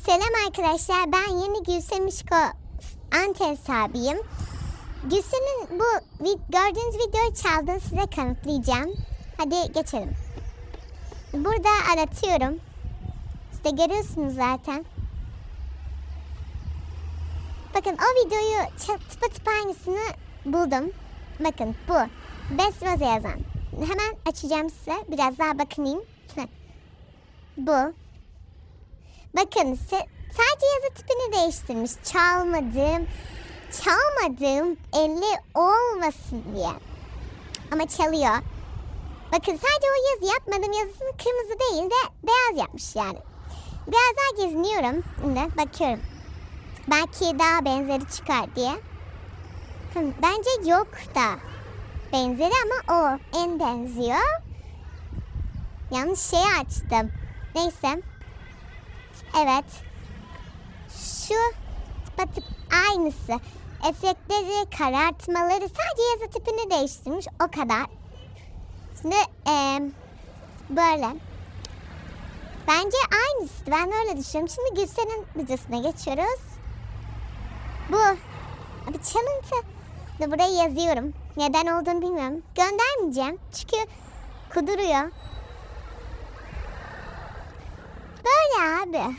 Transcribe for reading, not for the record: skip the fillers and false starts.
Selam arkadaşlar, ben yeni Gülsem İşko anten sahibiyim. Gülsem'in bu gördüğünüz videoyu çaldığını size kanıtlayacağım. Hadi geçelim. Burada aratıyorum. İşte görüyorsunuz zaten. Bakın o videoyu tıpatıp aynısını buldum. Bakın bu. Best Rose yazan. Hemen açacağım size. Biraz daha bakınayım. Bu. Bakın sadece yazı tipini değiştirmiş. Çalmadığım 50 olmasın diye. Ama çalıyor. Bakın sadece o yazı yapmadım. Yazısını kırmızı değil de beyaz yapmış yani. Biraz daha geziniyorum. Şimdi bakıyorum. Belki daha benzeri çıkar diye. Bence yok da benzeri ama o en benziyor. Yanlış şeyi açtım. Neyse. Evet. Şu tıpatıp aynısı. Efektleri, karartmaları, sadece yazı tipini değiştirmiş. O kadar. Şimdi böyle. Bence aynısı. Ben öyle düşünüyorum. Şimdi Gülsen'in videosuna geçiyoruz. Bu. Abi çalıntı. Şimdi buraya yazıyorum. Neden olduğunu bilmiyorum. Göndermeyeceğim. Çünkü kuduruyor. Böyle abi.